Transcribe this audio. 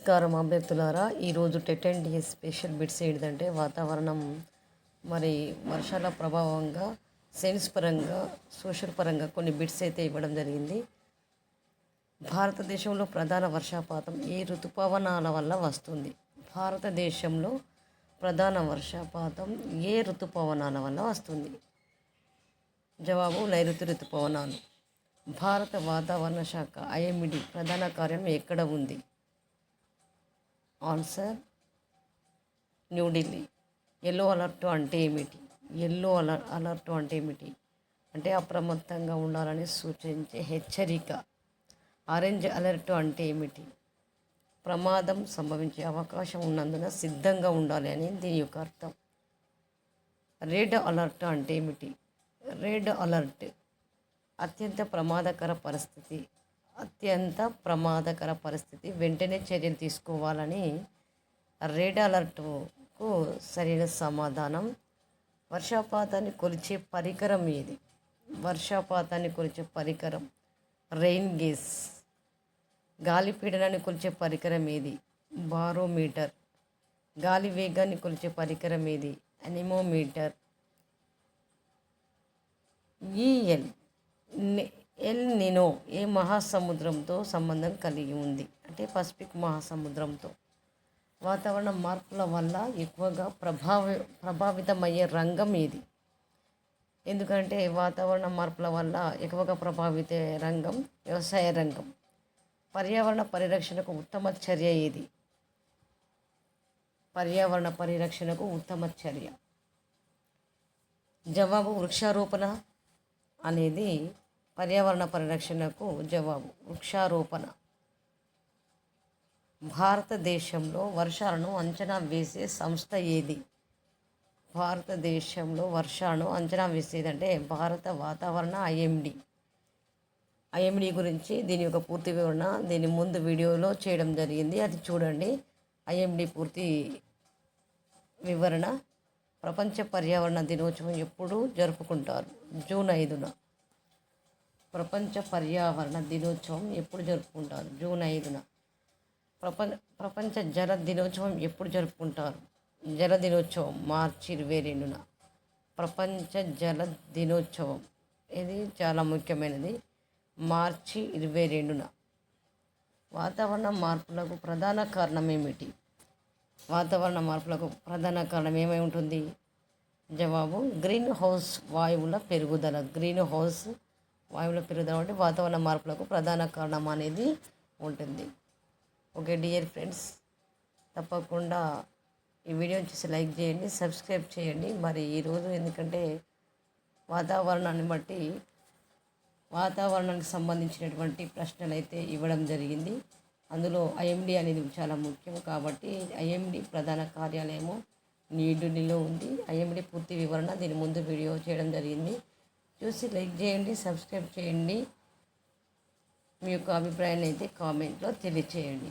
నమస్కారం అభ్యర్థులారా. ఈరోజు TET and DS special bits ఏంటంటే వాతావరణం మరి వర్షాల ప్రభావంగా సైన్స్ పరంగా సోషల్ పరంగా కొన్ని బిట్స్ అయితే ఇవ్వడం జరిగింది. భారతదేశంలో ప్రధాన వర్షపాతం ఏ ఋతుపవనాల వల్ల వస్తుంది? భారతదేశంలో ప్రధాన వర్షపాతం ఏ ఋతుపవనాల వల్ల వస్తుంది? జవాబు నైరుతి ఋతుపవనాలు. భారత వాతావరణ శాఖ ఐఎండీ ప్రధాన కార్యాలయం ఎక్కడ ఉంది? ఆన్సర్ న్యూఢిల్లీ. ఎల్లో అలర్ట్ అంటే ఏమిటి? ఎల్లో అలర్ట్ అంటే ఏమిటి అంటే అప్రమత్తంగా ఉండాలని సూచించే హెచ్చరిక. ఆరెంజ్ అలర్ట్ అంటే ఏమిటి? ప్రమాదం సంభవించే అవకాశం ఉన్నందున సిద్ధంగా ఉండాలి అని దీని యొక్క అర్థం. రెడ్ అలర్ట్ అంటే ఏమిటి? రెడ్ అలర్ట్ అత్యంత ప్రమాదకర పరిస్థితి, వెంటనే చర్యలు తీసుకోవాలని రెడ్ అలర్ట్కు సరైన సమాధానం. వర్షపాతాన్ని కొలిచే పరికరం ఏది? వర్షపాతాన్ని కొలిచే పరికరం రెయిన్ గేజ్. గాలి పీడనాన్ని కొలిచే పరికరం ఏది? బారోమీటర్. గాలి వేగాన్ని కొలిచే పరికరం ఏది? అనిమోమీటర్. ఎల్ నినో ఏ మహాసముద్రంతో సంబంధం కలిగి ఉంది అంటే పసిఫిక్ మహాసముద్రంతో. వాతావరణ మార్పుల వల్ల ఎక్కువగా ప్రభావితమయ్యే రంగం ఏది? ఎందుకంటే వాతావరణ మార్పుల వల్ల ఎక్కువగా ప్రభావిత రంగం వ్యవసాయ రంగం. పర్యావరణ పరిరక్షణకు ఉత్తమ చర్య ఏది? పర్యావరణ పరిరక్షణకు ఉత్తమ చర్య జవాబు వృక్షారోపణ అనేది పర్యావరణ పరిరక్షణకు జవాబు వృక్షారోపణ. భారతదేశంలో వర్షాలను అంచనా వేసే సంస్థ ఏది? భారతదేశంలో వర్షాలను అంచనా వేసేదంటే భారత వాతావరణ ఐఎండీ గురించి దీని యొక్క పూర్తి వివరణ దీని ముందు వీడియోలో చేయడం జరిగింది, అది చూడండి. ఐఎండీ పూర్తి వివరణ. ప్రపంచ పర్యావరణ దినోత్సవం ఎప్పుడు జరుపుకుంటారు? జూన్ 5న. ప్రపంచ పర్యావరణ దినోత్సవం ఎప్పుడు జరుపుకుంటారు? జూన్ 5న. ప్రపంచ జల దినోత్సవం ఎప్పుడు జరుపుకుంటారు? జల దినోత్సవం మార్చి 22న. ప్రపంచ జల దినోత్సవం ఇది చాలా ముఖ్యమైనది, మార్చి 22న. వాతావరణ మార్పులకు ప్రధాన కారణం ఏమిటి? వాతావరణ మార్పులకు ప్రధాన కారణం ఏమై ఉంటుంది? జవాబు గ్రీన్ హౌస్ వాయువుల పెరుగుదల. గ్రీన్ హౌస్ వాయువుల పెరుగుదల అంటే వాతావరణ మార్పులకు ప్రధాన కారణం అనేది ఉంటుంది. ఓకే డియర్ ఫ్రెండ్స్, తప్పకుండా ఈ వీడియోని చూసి లైక్ చేయండి, సబ్స్క్రైబ్ చేయండి. మరి ఈరోజు ఎందుకంటే వాతావరణానికి సంబంధించినటువంటి ప్రశ్నలు అయితే ఇవ్వడం జరిగింది. అందులో ఐఎండీ అనేది చాలా ముఖ్యం కాబట్టి ఐఎండీ ప్రధాన కార్యాలయము న్యూఢిల్లీలో ఉంది. ఐఎండీ పూర్తి వివరణ దీని ముందు వీడియో చేయడం జరిగింది, చూసి లైక్ చేయండి, సబ్స్క్రైబ్ చేయండి. మీ యొక్క అభిప్రాయాన్ని అయితే కామెంట్లో తెలియచేయండి.